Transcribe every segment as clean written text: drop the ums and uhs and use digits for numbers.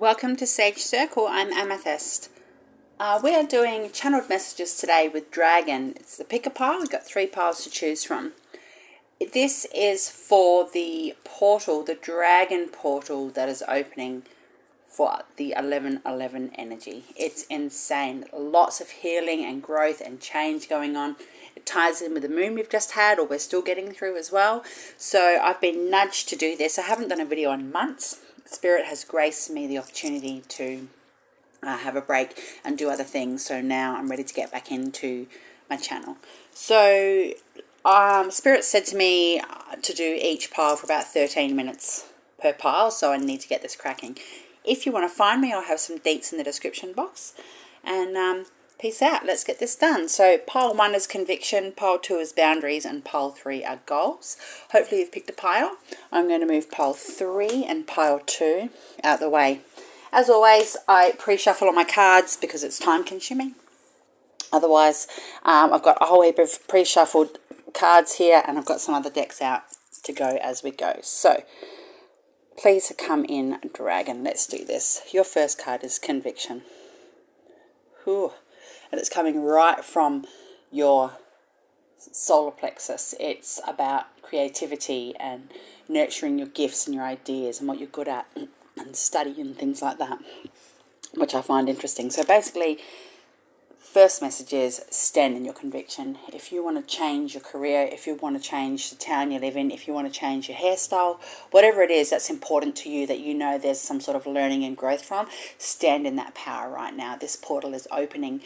Welcome to Sage Circle. I'm Amythyst. We are doing channeled messages today with Dragon. It's the pick a pile. We've got 3 piles to choose from. This is for the portal, the Dragon portal that is opening for the 11/11 energy. It's insane. Lots of healing and growth and change going on. It ties in with the moon we've just had, or we're still getting through as well. So I've been nudged to do this. I haven't done a video in months. Spirit has graced me the opportunity to have a break and do other things. So now I'm ready to get back into my channel. So Spirit said to me to do each pile for about 13 minutes per pile. So I need to get this cracking. If you want to find me, I'll have some deets in the description box. And peace out. Let's get this done. So pile 1 is conviction, pile 2 is boundaries, and pile 3 are goals. Hopefully you've picked a pile. I'm going to move pile 3 and pile 2 out the way. As always, I pre-shuffle all my cards because it's time consuming. Otherwise, I've got a whole heap of pre-shuffled cards here, and I've got some other decks out to go as we go. So please come in, Dragon. Let's do this. Your first card is conviction. Whew. And it's coming right from your solar plexus. It's about creativity and nurturing your gifts and your ideas and what you're good at and study and things like that, which I find interesting. So basically, first message is stand in your conviction. If you want to change your career, if you want to change the town you live in, if you want to change your hairstyle, whatever it is that's important to you that you know there's some sort of learning and growth from, stand in that power right now. This portal is opening,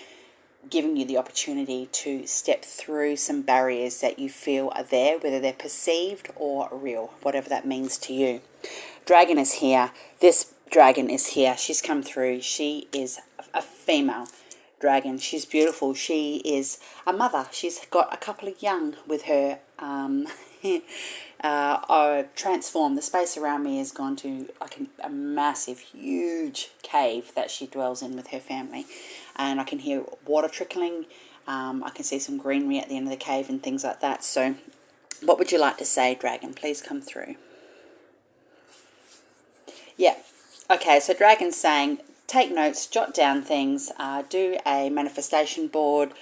giving you the opportunity to step through some barriers that you feel are there, whether they're perceived or real, whatever that means to you. Dragon is here. This dragon is here. She's come through. She is a female dragon. She's beautiful. She is a mother. She's got a couple of young with her. Transformed. The space around me has gone to like a massive, huge cave that she dwells in with her family, and I can hear water trickling. I can see some greenery at the end of the cave and things like that. So what would you like to say, Dragon? Please come through. Yeah. Okay, so Dragon's saying take notes, jot down things, do a manifestation board,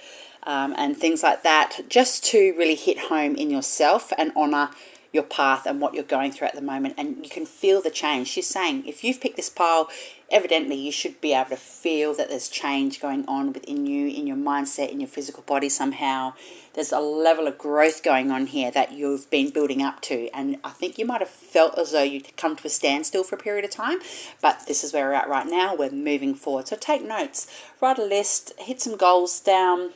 and things like that, just to really hit home in yourself and honour your path and what you're going through at the moment. And you can feel the change. She's saying if you've picked this pile, evidently you should be able to feel that there's change going on within you, in your mindset, in your physical body somehow. There's a level of growth going on here that you've been building up to. And I think you might have felt as though you'd come to a standstill for a period of time. But this is where we're at right now. We're moving forward. So take notes. Write a list. Hit some goals down.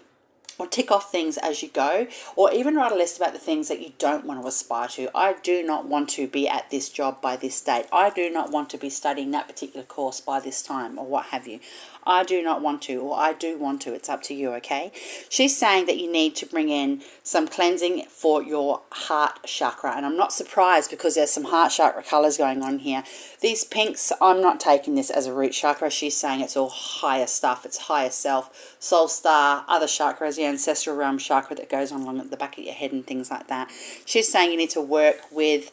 Or tick off things as you go, or even write a list about the things that you don't want to aspire to. I do not want to be at this job by this date. I do not want to be studying that particular course by this time, or what have you. I do not want to, or I do want to. It's up to you, okay? She's saying that you need to bring in some cleansing for your heart chakra, and I'm not surprised because there's some heart chakra colors going on here. These pinks, I'm not taking this as a root chakra. She's saying it's all higher stuff. It's higher self, soul star, other chakras, the ancestral realm chakra that goes on along at the back of your head and things like that. She's saying you need to work with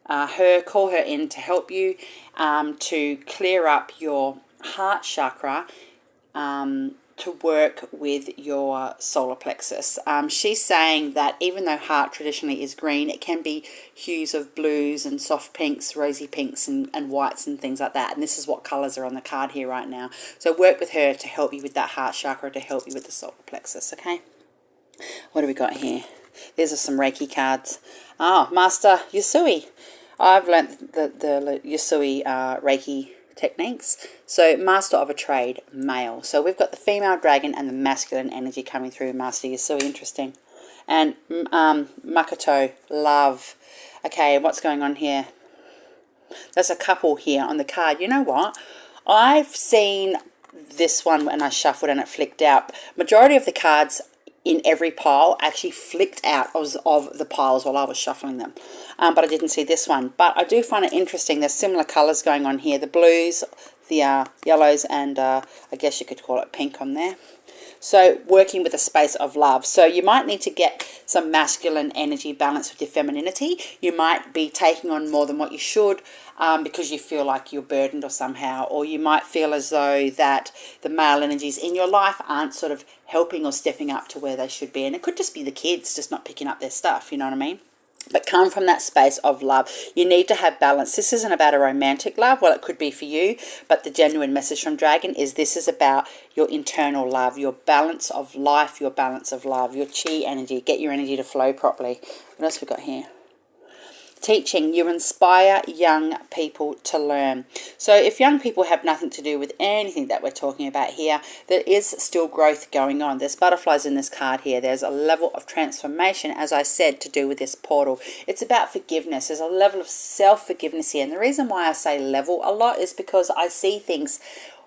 her, call her in to help you to clear up your heart chakra, to work with your solar plexus. She's saying that even though heart traditionally is green, it can be hues of blues and soft pinks, rosy pinks and whites and things like that. And this is what colours are on the card here right now. So work with her to help you with that heart chakra, to help you with the solar plexus, okay? What do we got here? These are some Reiki cards. Master Yusui. I've learnt the Yusui Reiki techniques. So master of a trade, male. So we've got the female dragon and the masculine energy coming through. Master Yusui, interesting. And Makoto, love. Okay, what's going on here? There's a couple here on the card. You know what? I've seen this one when I shuffled and it flicked out. Majority of the cards in every pile actually flicked out of the piles while I was shuffling them. But I didn't see this one. But I do find it interesting. There's similar colours going on here. The blues, the yellows, and I guess you could call it pink on there. So working with a space of love. So you might need to get some masculine energy balance with your femininity. You might be taking on more than what you should. because you feel like you're burdened or somehow, or you might feel as though that the male energies in your life aren't sort of helping or stepping up to where they should be. And it could just be the kids just not picking up their stuff, you know what I mean? But come from that space of love. You need to have balance. This isn't about a romantic love. Well, it could be for you, but the genuine message from Dragon is this is about your internal love, your balance of life, your balance of love, your chi energy. Get your energy to flow properly. What else we got here? Teaching, you inspire young people to learn. So if young people have nothing to do with anything that we're talking about here, there is still growth going on. There's butterflies in this card here. There's a level of transformation, as I said, to do with this portal. It's about forgiveness. There's a level of self-forgiveness here. And the reason why I say level a lot is because I see things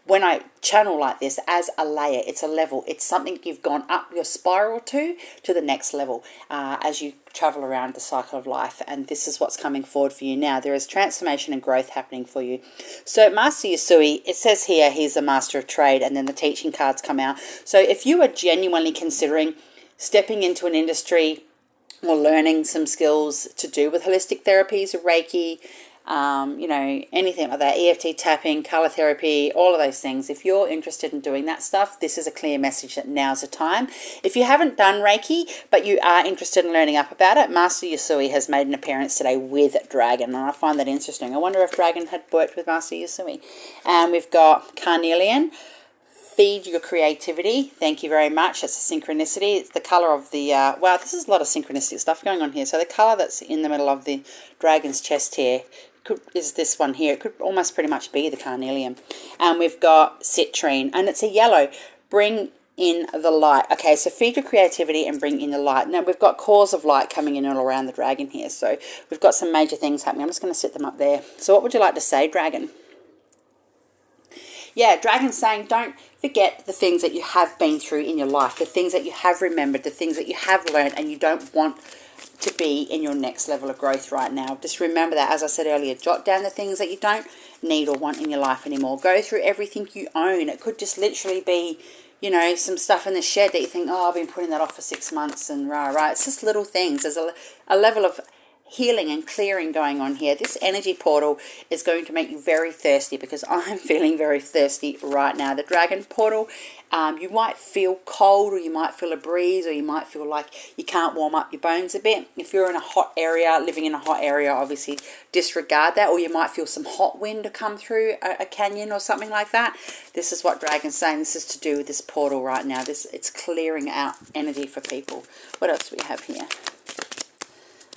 when I channel like this as a layer. It's a level. It's something you've gone up your spiral to the next level as you travel around the cycle of life. And this is what's coming forward for you now. There is transformation and growth happening for you. So Master Yusui, it says here he's a master of trade, and then the teaching cards come out. So if you are genuinely considering stepping into an industry or learning some skills to do with holistic therapies, Reiki, you know, anything like that, EFT tapping, color therapy, all of those things. If you're interested in doing that stuff, this is a clear message that now's the time. If you haven't done Reiki, but you are interested in learning up about it, Master Yusui has made an appearance today with Dragon, and I find that interesting. I wonder if Dragon had worked with Master Yusui. And we've got Carnelian. Feed your creativity. Thank you very much. That's a synchronicity. It's the color of the, wow, this is a lot of synchronistic stuff going on here. So the color that's in the middle of the dragon's chest here is this one here. It could almost pretty much be the carnelian. And we've got citrine, and it's a yellow. Bring in the light. Okay, so feed your creativity and bring in the light. Now we've got cores of light coming in all around the dragon here. So we've got some major things happening. I'm just going to sit them up there. So what would you like to say, Dragon? Yeah, Dragon's saying don't forget the things that you have been through in your life, the things that you have remembered, the things that you have learned, and you don't want to be in your next level of growth right now. Just remember that, as I said earlier, jot down the things that you don't need or want in your life anymore. Go through everything you own. It could just literally be, you know, some stuff in the shed that you think, oh, I've been putting that off for 6 months and rah. It's just little things. There's a level of healing and clearing going on here. This energy portal is going to make you very thirsty, because I'm feeling very thirsty right now. The dragon portal, you might feel cold, or you might feel a breeze, or you might feel like you can't warm up your bones a bit. If you're in a hot area, living in a hot area, obviously disregard that. Or you might feel some hot wind to come through a canyon or something like that. This is what Dragon's saying. This is to do with this portal right now. It's clearing out energy for people. What else do we have here?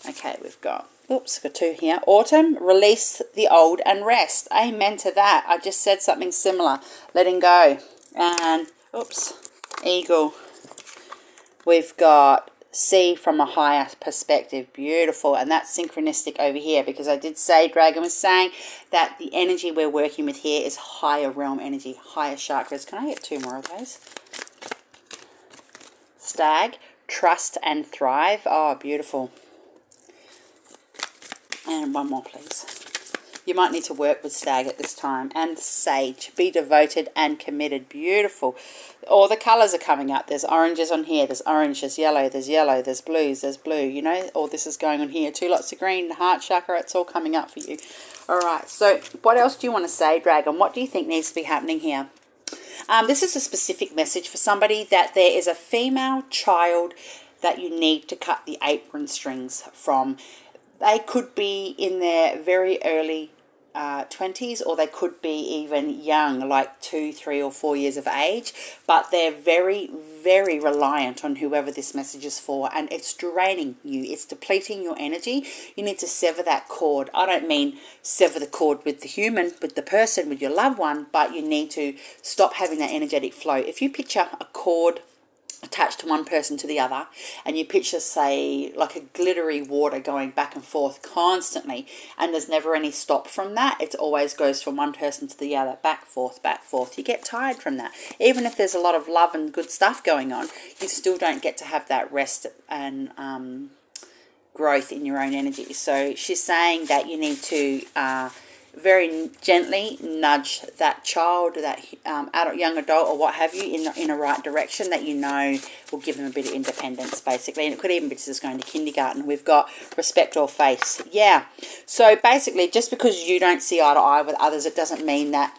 Okay, we've got, oops, got two here. Autumn, release the old and rest. Amen to that. I just said something similar. Letting go. And, oops, eagle. We've got see from a higher perspective. Beautiful. And that's synchronistic over here, because I did say, Dragon was saying that the energy we're working with here is higher realm energy, higher chakras. Can I get two more of those? Stag, trust and thrive. Oh, beautiful. And one more, please. You might need to work with stag at this time. And sage, be devoted and committed. Beautiful. All the colours are coming up. There's oranges on here. There's orange, there's yellow, there's blues, there's blue. You know, all this is going on here. 2 lots of green, the heart chakra, it's all coming up for you. All right, so what else do you want to say, Dragon? What do you think needs to be happening here? This is a specific message for somebody that there is a female child that you need to cut the apron strings from. They could be in their very early 20s, or they could be even young, like 2, 3 or 4 years of age, but they're very, very reliant on whoever this message is for, and it's draining you. It's depleting your energy. You need to sever that cord. I don't mean sever the cord with the human, with the person, with your loved one, but you need to stop having that energetic flow. If you picture a cord attached to one person to the other, and you picture, say, like a glittery water going back and forth constantly, and there's never any stop from that. It always goes from one person to the other, back, forth, back, forth. You get tired from that. Even if there's a lot of love and good stuff going on, you still don't get to have that rest and growth in your own energy. So she's saying that you need to very gently nudge that child, that adult, young adult, or what have you, in a right direction that you know will give them a bit of independence, basically. And it could even be just going to kindergarten. We've got respect or face. Yeah. So basically, just because you don't see eye to eye with others, it doesn't mean that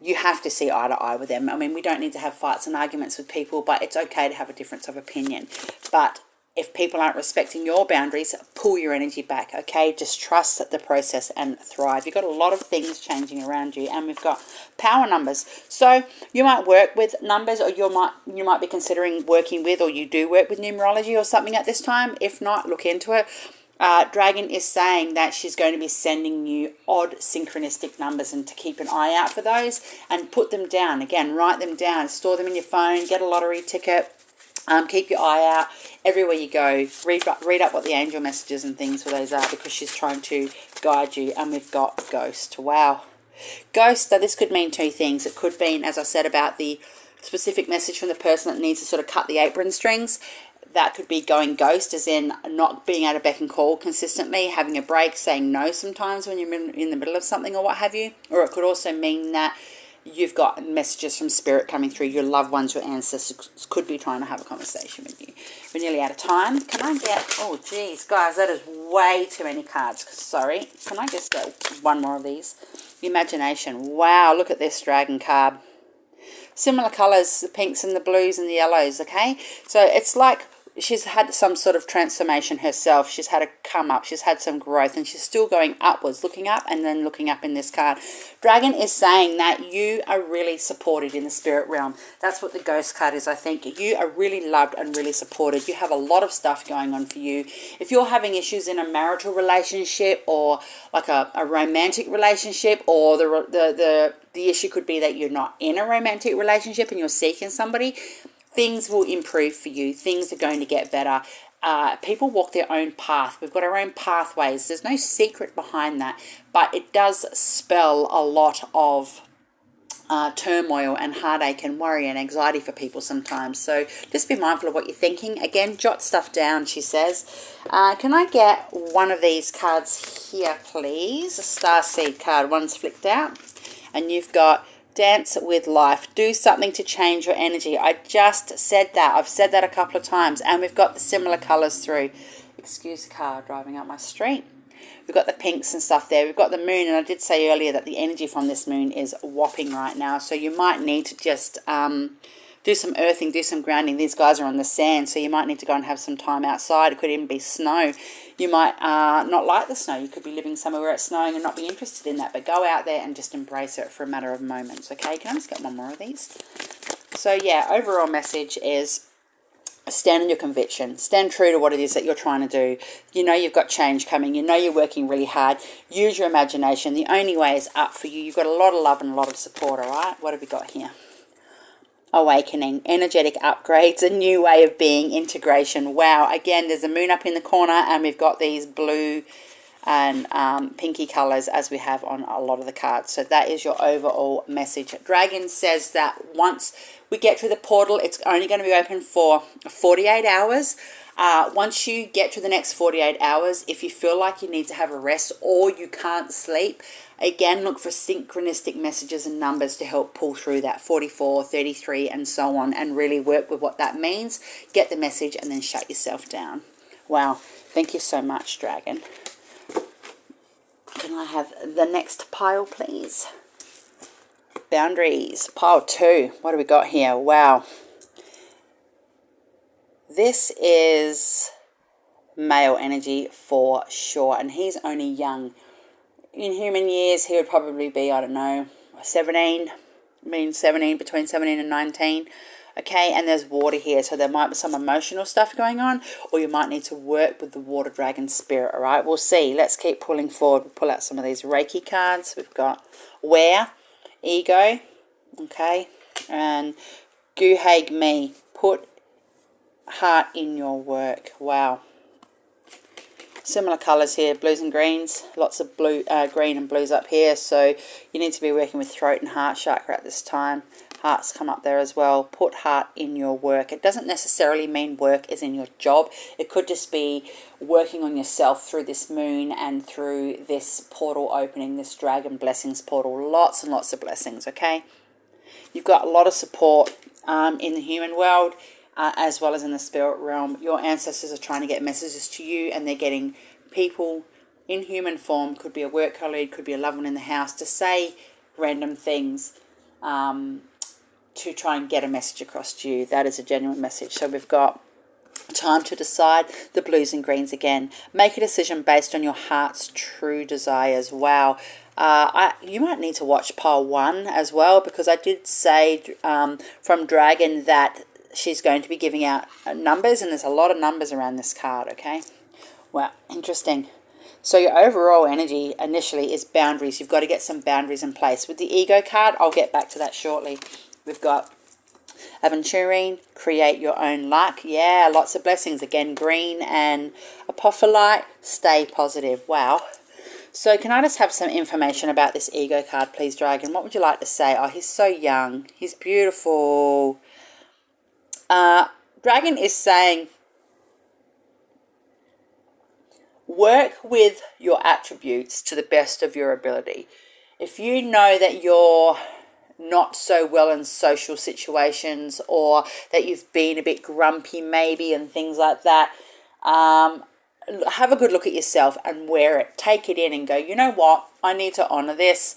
you have to see eye to eye with them. I mean, we don't need to have fights and arguments with people, but it's okay to have a difference of opinion. But if people aren't respecting your boundaries, pull your energy back, okay? Just trust the process and thrive. You've got a lot of things changing around you, and we've got power numbers. So you might work with numbers, or you might be considering working with, or you do work with numerology or something at this time. If not, look into it. Dragon is saying that she's going to be sending you odd synchronistic numbers, and to keep an eye out for those and put them down. Again, write them down, store them in your phone, get a lottery ticket. Keep your eye out everywhere you go. Read up what the angel messages and things for those are, because she's trying to guide you. And we've got ghost. Wow. Ghost, so this could mean two things. It could mean, as I said, about the specific message from the person that needs to sort of cut the apron strings. That could be going ghost, as in not being able to beck and call consistently, having a break, saying no sometimes when you're in the middle of something or what have you. Or it could also mean that you've got messages from spirit coming through. Your loved ones, your ancestors could be trying to have a conversation with you. We're nearly out of time. Can I get... Oh, geez, guys, that is way too many cards. Sorry. Can I just get one more of these? Imagination. Wow, look at this dragon card. Similar colours, the pinks and the blues and the yellows, okay? So it's like she's had some sort of transformation herself. She's had a come up. She's had some growth, and she's still going upwards, looking up and then looking up in this card. Dragon is saying that you are really supported in the spirit realm. That's what the ghost card is, I think. You are really loved and really supported. You have a lot of stuff going on for you. If you're having issues in a marital relationship, or like a romantic relationship, or the issue could be that you're not in a romantic relationship and you're seeking somebody, things will improve for you. Things are going to get better. People walk their own path. We've got our own pathways. There's no secret behind that, but it does spell a lot of turmoil and heartache and worry and anxiety for people sometimes. So just be mindful of what you're thinking. Again, jot stuff down, she says. Can I get one of these cards here, please? A starseed card. One's flicked out. And you've got dance with life. Do something to change your energy. I just said that. I've said that a couple of times. And we've got the similar colours through. Excuse the car driving up my street. We've got the pinks and stuff there. We've got the moon. And I did say earlier that the energy from this moon is whopping right now. So you might need to just do some earthing, do some grounding. These guys are on the sand, so you might need to go and have some time outside. It could even be snow. You might not like the snow. You could be living somewhere where it's snowing and not be interested in that. But go out there and just embrace it for a matter of moments, okay? Can I just get one more of these? So, yeah, overall message is stand in your conviction. Stand true to what it is that you're trying to do. You know you've got change coming. You know you're working really hard. Use your imagination. The only way is up for you. You've got a lot of love and a lot of support, all right? What have we got here? Awakening, energetic upgrades, a new way of being, integration. Wow, again, there's a moon up in the corner, and we've got these blue and pinky colors as we have on a lot of the cards. So that is your overall message. Dragon says that once we get through the portal, it's only going to be open for 48 hours. Once you get to the next 48 hours, if you feel like you need to have a rest or you can't sleep, again, look for synchronistic messages and numbers to help pull through that 44, 33, and so on, and really work with what that means. Get the message and then shut yourself down. Wow. Thank you so much, Dragon. Can I have the next pile, please? Boundaries. Pile 2. What do we got here? Wow. This is male energy for sure, and he's only young. In human years, he would probably be, I don't know, 17, between 17 and 19. Okay, and there's water here, so there might be some emotional stuff going on, or you might need to work with the water dragon spirit, all right? We'll see. Let's keep pulling forward. We'll pull out some of these Reiki cards. We've got Where, Ego, okay, and Guhag Me, put heart in your work. Wow. Similar colours here, blues and greens, lots of blue, green and blues up here, so you need to be working with throat and heart chakra at this time. Hearts come up there as well. Put heart in your work. It doesn't necessarily mean work is in your job. It could just be working on yourself through this moon and through this portal opening, this dragon blessings portal. Lots and lots of blessings, okay? You've got a lot of support in the human world as well as in the spirit realm. Your ancestors are trying to get messages to you, and they're getting people in human form, could be a work colleague, could be a loved one in the house, to say random things to try and get a message across to you. That is a genuine message. So we've got time to decide, the blues and greens again. Make a decision based on your heart's true desires. Wow. You might need to watch pile 1 as well, because I did say from Dragon that she's going to be giving out numbers, and there's a lot of numbers around this card, okay? Wow, interesting. So your overall energy initially is boundaries. You've got to get some boundaries in place. With the ego card, I'll get back to that shortly. We've got Aventurine, create your own luck. Yeah, lots of blessings. Again, green and Apophyllite, stay positive. Wow. So can I just have some information about this ego card, please, Dragon? What would you like to say? Oh, he's so young. He's beautiful. Dragon is saying, work with your attributes to the best of your ability. If you know that you're not so well in social situations, or that you've been a bit grumpy maybe and things like that, have a good look at yourself and wear it. Take it in and go, you know what? I need to honour this.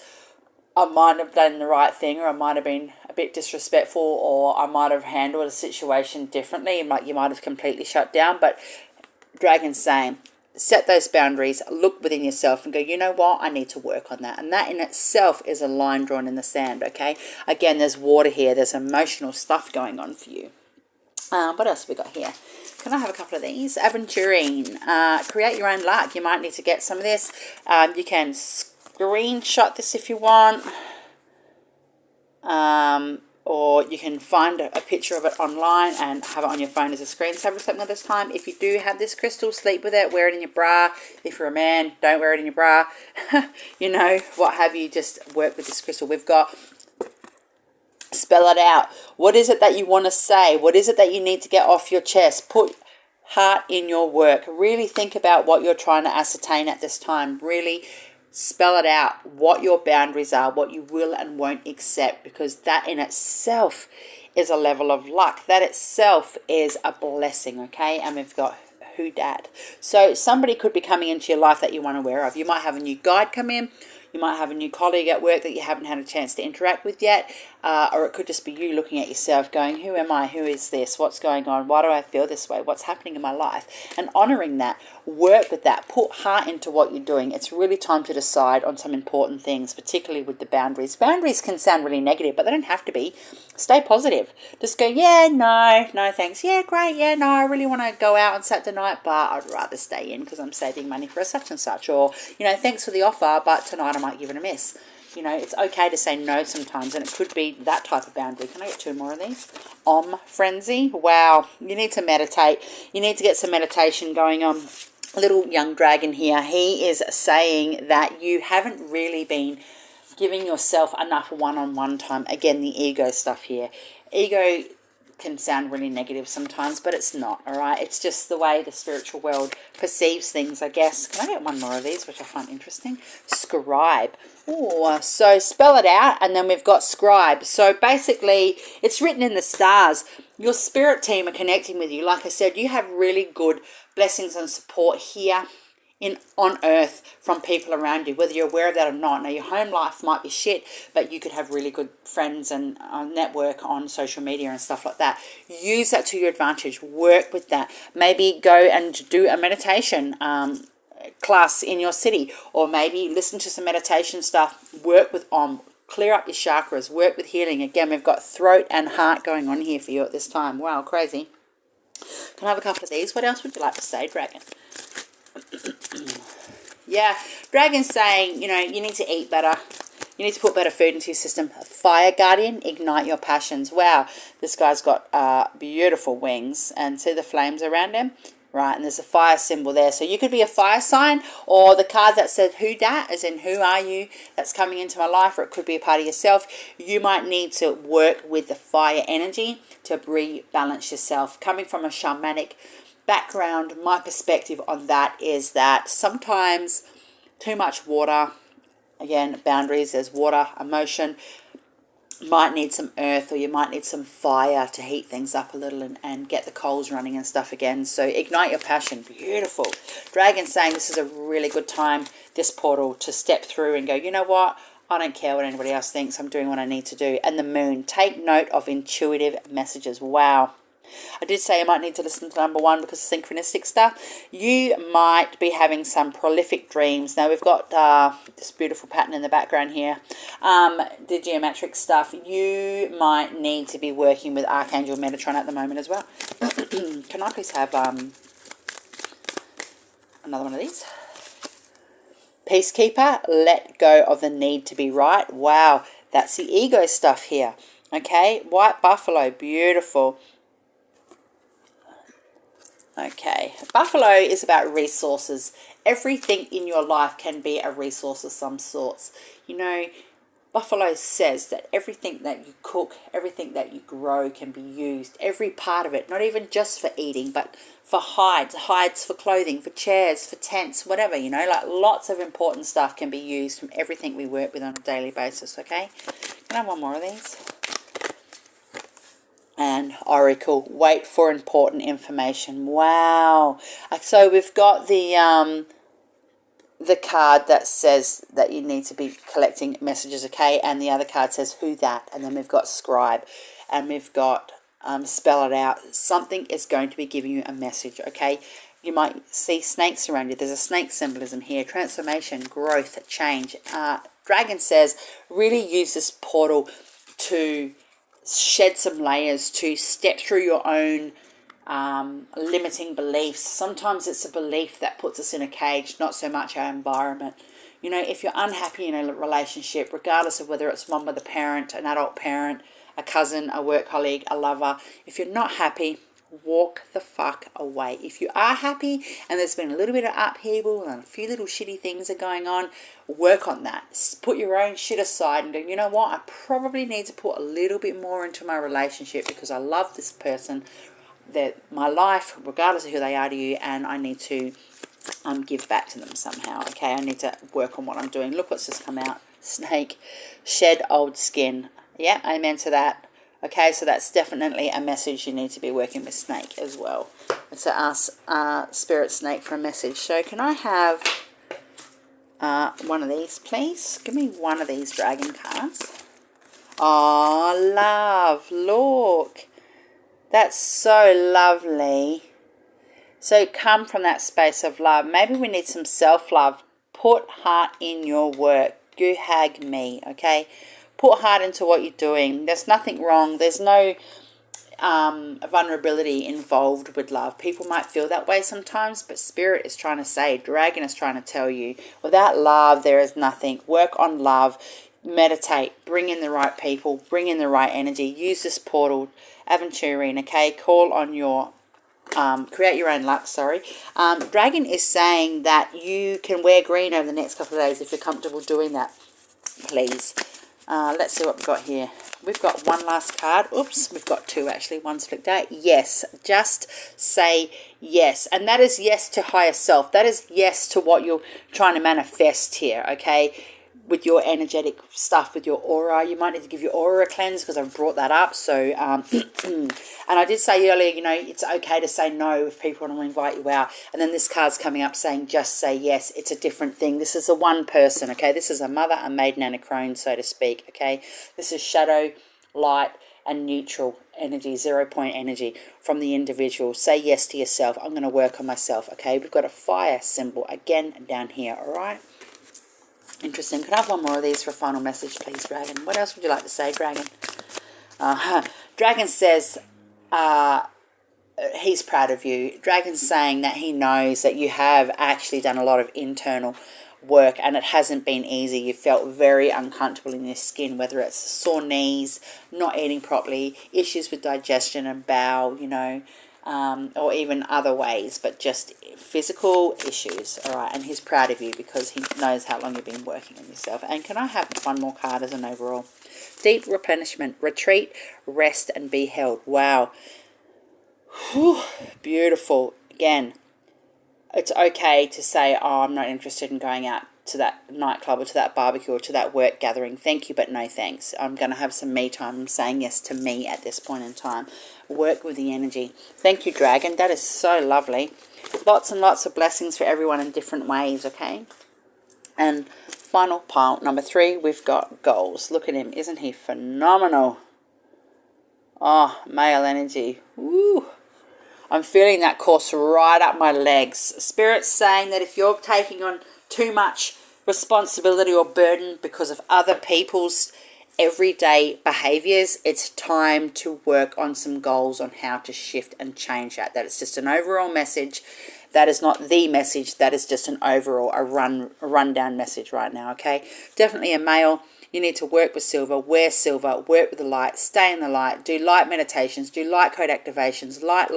I might have done the right thing, or I might have been a bit disrespectful, or I might have handled a situation differently. You might have completely shut down. But Dragon's saying, set those boundaries, look within yourself and go, you know what, I need to work on that. And that in itself is a line drawn in the sand, okay? Again, there's water here. There's emotional stuff going on for you. What else have we got here? Can I have a couple of these? Aventurine, create your own luck. You might need to get some of this. You can screenshot this if you want. Or you can find a picture of it online and have it on your phone as a screensaver or something at this time. If you do have this crystal, sleep with it, wear it in your bra. If you're a man, don't wear it in your bra. You know, what have you, just work with this crystal. We've got, spell it out. What is it that you want to say? What is it that you need to get off your chest? Put heart in your work. Really think about what you're trying to ascertain at this time. Really spell it out, what your boundaries are, what you will and won't accept, because that in itself is a level of luck. That itself is a blessing, okay? And we've got who dad. So somebody could be coming into your life that you weren't aware of. You might have a new guide come in. You might have a new colleague at work that you haven't had a chance to interact with yet. Or it could just be you looking at yourself going, who am I? Who is this? What's going on? Why do I feel this way? What's happening in my life? And honouring that. Work with that. Put heart into what you're doing. It's really time to decide on some important things, particularly with the boundaries. Boundaries can sound really negative, but they don't have to be. Stay positive. Just go, yeah, no thanks. Yeah, great. Yeah, no, I really want to go out on Saturday night, but I'd rather stay in because I'm saving money for a such and such. Or, you know, thanks for the offer, but tonight I might give it a miss. You know, it's okay to say no sometimes, and it could be that type of boundary. Can I get 2 more of these? Frenzy. Wow. You need to meditate. You need to get some meditation going on. Little young dragon here, he is saying that you haven't really been giving yourself enough one-on-one time. Again, the ego stuff here. Ego can sound really negative sometimes, but it's not, all right? It's just the way the spiritual world perceives things, I guess. Can I get 1 more of these, which I find interesting? Scribe. Oh, so spell it out, and then we've got scribe. So basically, it's written in the stars. Your spirit team are connecting with you. Like I said, you have really good blessings and support here on earth from people around you, whether you're aware of that or not. Now, your home life might be shit, but you could have really good friends and network on social media and stuff like that. Use that to your advantage. Work with that. Maybe go and do a meditation class in your city, or maybe listen to some meditation stuff. Work with clear up your chakras. Work with healing. Again, we've got throat and heart going on here for you at this time. Wow, crazy. Can I have a couple of these? What else would you like to say, Dragon? Yeah, Dragon's saying, you know, you need to eat better. You need to put better food into your system. Fire Guardian, ignite your passions. Wow, this guy's got beautiful wings. And see the flames around him? right? And there's a fire symbol there. So you could be a fire sign, or the card that said who dat, as in who are you that's coming into my life, or it could be a part of yourself. You might need to work with the fire energy to rebalance yourself. Coming from a shamanic background, my perspective on that is that sometimes too much water, again, boundaries, there's water, emotion, might need some earth, or you might need some fire to heat things up a little and get the coals running and stuff again. So ignite your passion. Beautiful. Dragon saying this is a really good time, this portal, to step through and go, you know what? I don't care what anybody else thinks. I'm doing what I need to do. And the moon, take note of intuitive messages. Wow. I did say you might need to listen to number 1 because of synchronistic stuff. You might be having some prolific dreams. Now, we've got this beautiful pattern in the background here. The geometric stuff. You might need to be working with Archangel Metatron at the moment as well. Can I please have another one of these? Peacekeeper, let go of the need to be right. Wow, that's the ego stuff here. Okay, white buffalo, beautiful. Okay, buffalo is about resources. Everything in your life can be a resource of some sorts. You know, buffalo says that everything that you cook, everything that you grow can be used. Every part of it, not even just for eating, but for hides for clothing, for chairs, for tents, whatever, you know, like lots of important stuff can be used from everything we work with on a daily basis, okay? Can I have one more of these? And Oracle, wait for important information. Wow. So we've got the card that says that you need to be collecting messages, okay? And the other card says who that. And then we've got scribe. And we've got spell it out. Something is going to be giving you a message, okay? You might see snakes around you. There's a snake symbolism here. Transformation, growth, change. Dragon says really use this portal to shed some layers, to step through your own limiting beliefs. Sometimes it's a belief that puts us in a cage, not so much our environment. You know, if you're unhappy in a relationship, regardless of whether it's one with a parent, an adult parent, a cousin, a work colleague, a lover, if you're not happy, walk the fuck away. If you are happy and there's been a little bit of upheaval and a few little shitty things are going on, work on that. Put your own shit aside and go, you know what, I probably need to put a little bit more into my relationship because I love this person, that my life, regardless of who they are to you, and I need to give back to them somehow. Okay, I need to work on what I'm doing. Look what's just come out. Snake, shed old skin. Yeah, amen to that. Okay, so that's definitely a message. You need to be working with snake as well. Let's ask Spirit Snake for a message. So can I have one of these, please? Give me one of these dragon cards. Oh, love. Look. That's so lovely. So come from that space of love. Maybe we need some self-love. Put heart in your work. You hag me, okay? Put heart into what you're doing. There's nothing wrong. There's no vulnerability involved with love. People might feel that way sometimes, but Spirit is trying to say, Dragon is trying to tell you, without love, there is nothing. Work on love. Meditate. Bring in the right people. Bring in the right energy. Use this portal. Aventurine, okay? Call on your... create your own luck, sorry. Dragon is saying that you can wear green over the next couple of days if you're comfortable doing that, please. Let's see what we've got here. We've got one last card. Oops, we've got two actually. One's flicked out. Yes, just say yes. And that is yes to higher self. That is yes to what you're trying to manifest here, okay? With your energetic stuff, with your aura. You might need to give your aura a cleanse because I've brought that up. So, and I did say earlier, you know, it's okay to say no if people want to invite you out. And then this card's coming up saying just say yes. It's a different thing. This is a one person, okay? This is a mother, a maiden, and a crone, so to speak, okay? This is shadow, light, and neutral energy, 0 point energy from the individual. Say yes to yourself. I'm going to work on myself, okay? We've got a fire symbol again down here, all right? Interesting. Can I have one more of these for a final message, please, Dragon? What else would you like to say, Dragon? Dragon says he's proud of you. Dragon's saying that he knows that you have actually done a lot of internal work and it hasn't been easy. You felt very uncomfortable in your skin, whether it's sore knees, not eating properly, issues with digestion and bowel, you know, or even other ways, but just physical issues. All right, and he's proud of you because he knows how long you've been working on yourself. And can I have one more card as an overall? Deep replenishment, retreat, rest, and be held. Wow. Whew, beautiful. Again, it's okay to say, oh, I'm not interested in going out to that nightclub or to that barbecue or to that work gathering. Thank you, but no thanks. I'm going to have some me time. I'm saying yes to me at this point in time. Work with the energy. Thank you, Dragon. That is so lovely. Lots and lots of blessings for everyone in different ways, okay? And final pile, number 3, we've got goals. Look at him. Isn't he phenomenal? Oh, male energy. Woo! I'm feeling that course right up my legs. Spirit's saying that if you're taking on too much responsibility or burden because of other people's everyday behaviors, it's time to work on some goals on how to shift and change that. That is just an overall message. That is not the message. That is just an overall, a rundown message right now, okay? Definitely a male. You need to work with silver, wear silver, work with the light, stay in the light, do light meditations, do light code activations, light.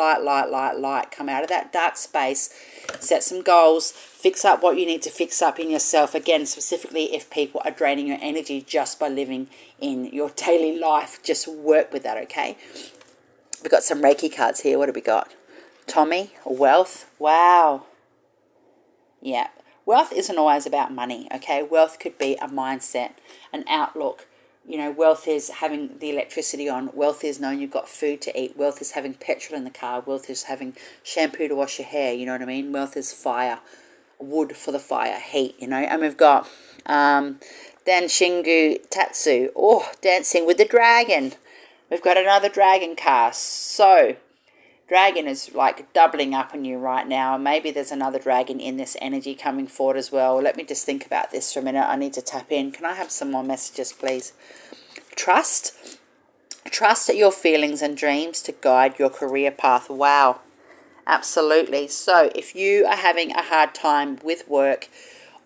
Come out of that dark space, set some goals, fix up what you need to fix up in yourself. Again, specifically if people are draining your energy just by living in your daily life, just work with that, okay? We've got some Reiki cards here. What have we got? Tommy, wealth. Wow. Yeah. Wealth isn't always about money, okay? Wealth could be a mindset, an outlook. You know, wealth is having the electricity on. Wealth is knowing you've got food to eat. Wealth is having petrol in the car. Wealth is having shampoo to wash your hair, you know what I mean? Wealth is fire, wood for the fire, heat, you know? And we've got Dan Shingu Tatsu, oh, dancing with the dragon. We've got another dragon card. So, dragon is like doubling up on you right now. Maybe there's another dragon in this energy coming forward as well. Let me just think about this for a minute. I need to tap in. Can I have some more messages, please? Trust. Trust your feelings and dreams to guide your career path. Wow. Absolutely. So if you are having a hard time with work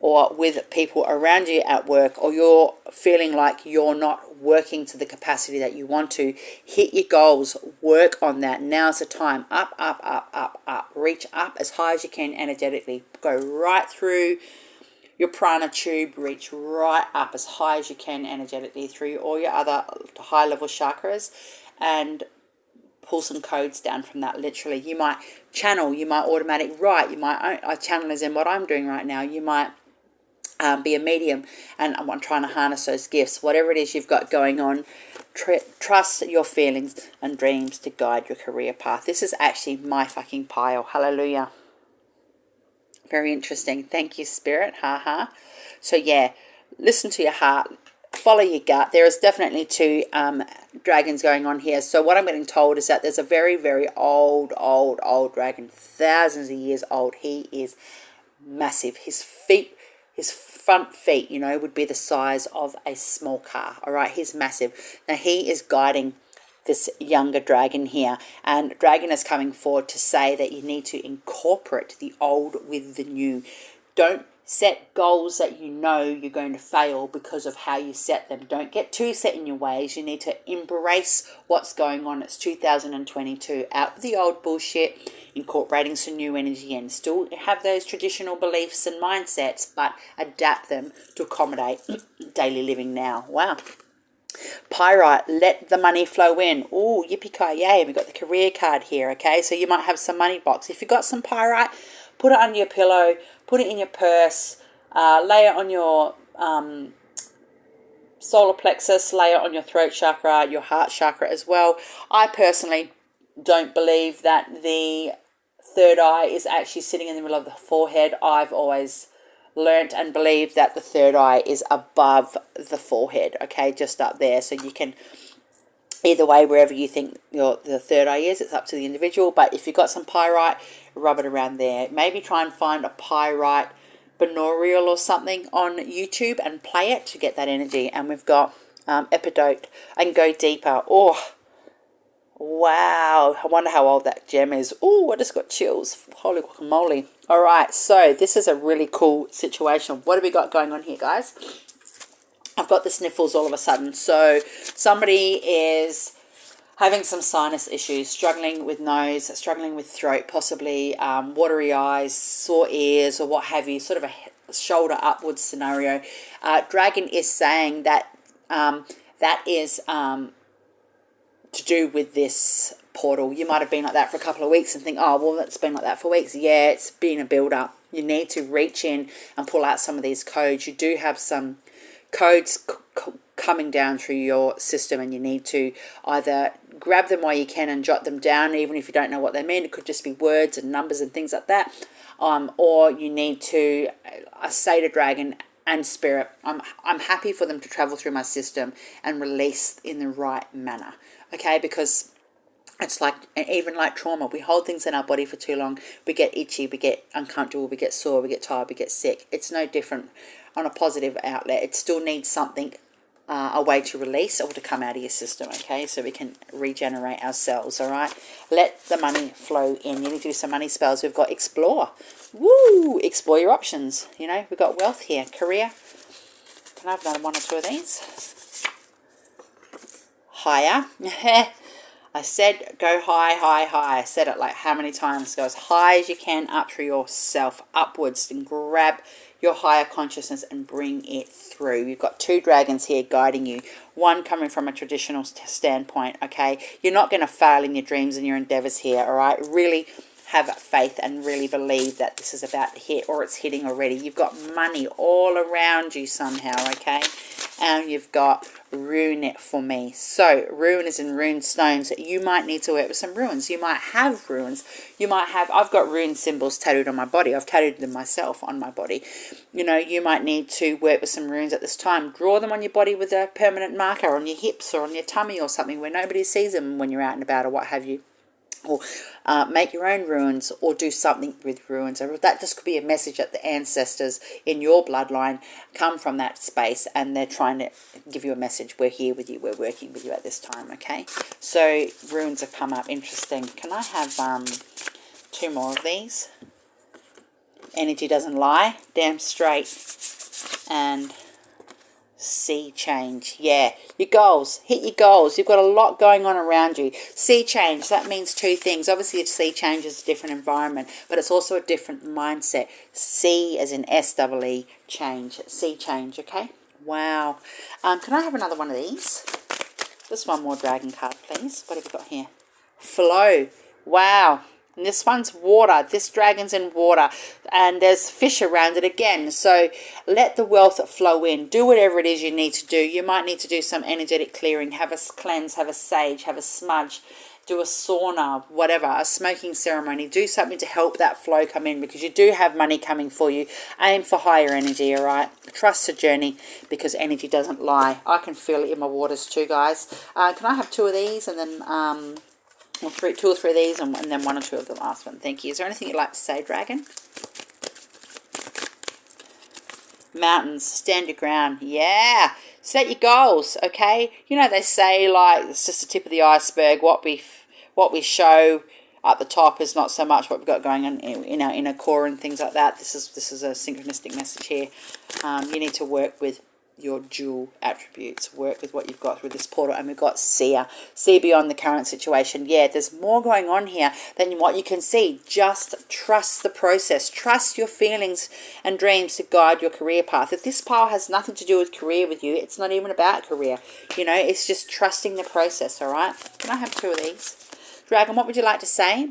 or with people around you at work, or you're feeling like you're not working to the capacity that you want to, hit your goals, work on that. Now's the time. Up. Reach up as high as you can energetically. Go right through your prana tube, reach right up as high as you can energetically through all your other high level chakras, and pull some codes down from that. Literally, you might channel, you might automatic write, you might, I channel as in what I'm doing right now, you might be a medium, and I'm trying to harness those gifts. Whatever it is you've got going on, trust your feelings and dreams to guide your career path. This is actually my fucking pile. Hallelujah. Very interesting. Thank you, Spirit. So yeah, listen to your heart, follow your gut. There is definitely 2 dragons going on here. So what I'm getting told is that there's a very, very old dragon, thousands of years old. He is massive. His front feet, you know, would be the size of a small car. All right, he's massive. Now he is guiding this younger dragon here, and dragon is coming forward to say that you need to incorporate the old with the new. Don't set goals that you know you're going to fail because of how you set them. Don't get too set in your ways. You need to embrace what's going on. It's 2022. Out with the old bullshit, incorporating some new energy in. Still have those traditional beliefs and mindsets, but adapt them to accommodate daily living now. Wow. Pyrite, let the money flow in. Oh, yippee-ki-yay. We've got the career card here, okay? So you might have some money box. If you've got some pyrite, put it under your pillow, put it in your purse, lay it on your solar plexus, lay it on your throat chakra, your heart chakra as well. I personally don't believe that the third eye is actually sitting in the middle of the forehead. I've always learnt and believed that the third eye is above the forehead, okay, just up there. So you can, either way, wherever you think the third eye is, it's up to the individual. But if you've got some pyrite, rub it around there. Maybe try and find a pyrite binaural or something on YouTube and play it to get that energy. And we've got epidote and go deeper. Oh, wow. I wonder how old that gem is. Oh, I just got chills. Holy guacamole. All right, so this is a really cool situation. What have we got going on here, guys? I've got the sniffles all of a sudden. So somebody is having some sinus issues, struggling with nose, struggling with throat, possibly watery eyes, sore ears, or what have you, sort of a shoulder upwards scenario. Dragon is saying that that is to do with this portal. You might have been like that for a couple of weeks and think, oh, well, it's been like that for weeks. Yeah, it's been a build-up. You need to reach in and pull out some of these codes. You do have some codes coming down through your system, and you need to either grab them while you can and jot them down, even if you don't know what they mean. It could just be words and numbers and things like that. Or you need to say to Dragon and Spirit, I'm happy for them to travel through my system and release in the right manner. Okay, because it's like, even like trauma, we hold things in our body for too long, we get itchy, we get uncomfortable, we get sore, we get tired, we get sick. It's no different on a positive outlet. It still needs something, a way to release or to come out of your system, okay, so we can regenerate ourselves. All right, let the money flow in. You need to do some money spells. We've got explore. Woo, explore your options. You know, we've got wealth here, career. Can I have another one or two of these? Higher. I said go high, high, high. I said it like how many times? Go as high as you can up through yourself, upwards, and grab your higher consciousness and bring it through. You've got two dragons here guiding you. One coming from a traditional standpoint, okay? You're not going to fail in your dreams and your endeavors here, all right? Really have faith and really believe that this is about to hit, or it's hitting already. You've got money all around you somehow, okay? And you've got rune for me. So rune is in rune stones. You might need to work with some runes. You might have runes. You might have, I've got rune symbols tattooed on my body. I've tattooed them myself on my body. You know, you might need to work with some runes at this time. Draw them on your body with a permanent marker on your hips or on your tummy or something where nobody sees them when you're out and about or what have you. Or make your own runes, or do something with runes. Or that just could be a message that the ancestors in your bloodline come from that space, and they're trying to give you a message. We're here with you. We're working with you at this time, okay? So runes have come up. Interesting. Can I have two more of these? Energy doesn't lie. Damn straight. And sea change. Yeah, your goals, hit your goals. You've got a lot going on around you. Sea change, that means two things. Obviously a sea change is a different environment, but it's also a different mindset. Sea as in S-E-E, change. Sea change, okay? Wow. Can I have another one of these? Just one more dragon card, please. What have we got here? Flow. Wow. And this one's water. This dragon's in water. And there's fish around it again. So let the wealth flow in. Do whatever it is you need to do. You might need to do some energetic clearing. Have a cleanse. Have a sage. Have a smudge. Do a sauna. Whatever. A smoking ceremony. Do something to help that flow come in, because you do have money coming for you. Aim for higher energy, all right? Trust the journey, because energy doesn't lie. I can feel it in my waters too, guys. Can I have two of these and then... Or two or three of these, and then one or two of the last one. Thank you. Is there anything you'd like to say, Dragon? Mountains, stand your ground. Yeah. Set your goals, okay? You know, they say, like, it's just the tip of the iceberg. What we show at the top is not so much what we've got going on in our inner core and things like that. This is a synchronistic message here. You need to work with your dual attributes, work with what you've got through this portal. And we've got seer, see beyond the current situation. Yeah, there's more going on here than what you can see. Just trust the process, trust your feelings and dreams to guide your career path. If this pile has nothing to do with career with you, it's not even about career, you know, it's just trusting the process. All right, can I have two of these? Dragon, what would you like to say?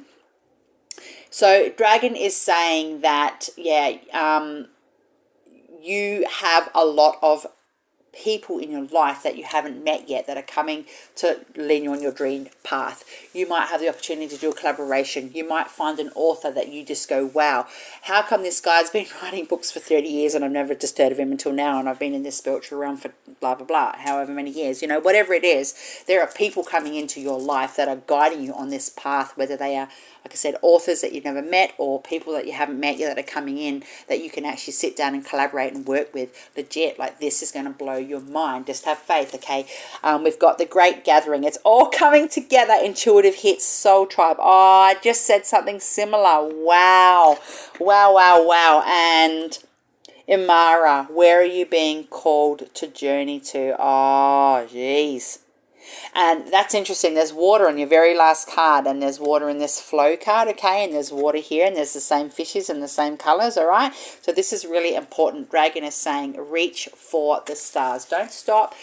So Dragon is saying that, yeah, you have a lot of people in your life that you haven't met yet that are coming to lean you on your dream path. You might have the opportunity to do a collaboration. You might find an author that you just go, wow, how come this guy's been writing books for 30 years and I've never just heard of him until now, and I've been in this spiritual realm for blah, blah, blah, however many years. You know, whatever it is, there are people coming into your life that are guiding you on this path, whether they are, like I said, authors that you've never met or people that you haven't met yet that are coming in that you can actually sit down and collaborate and work with. Legit, like, this is going to blow your mind. Just have faith, okay? We've got the Great Gathering. It's all coming together. Intuitive hits, Soul Tribe. Oh, I just said something similar. Wow. Wow, wow, wow. And Imara, where are you being called to journey to? Oh, jeez. And that's interesting. There's water on your very last card, and there's water in this flow card, okay? And there's water here, and there's the same fishes and the same colors, all right? So this is really important. Dragon is saying reach for the stars. Don't stop.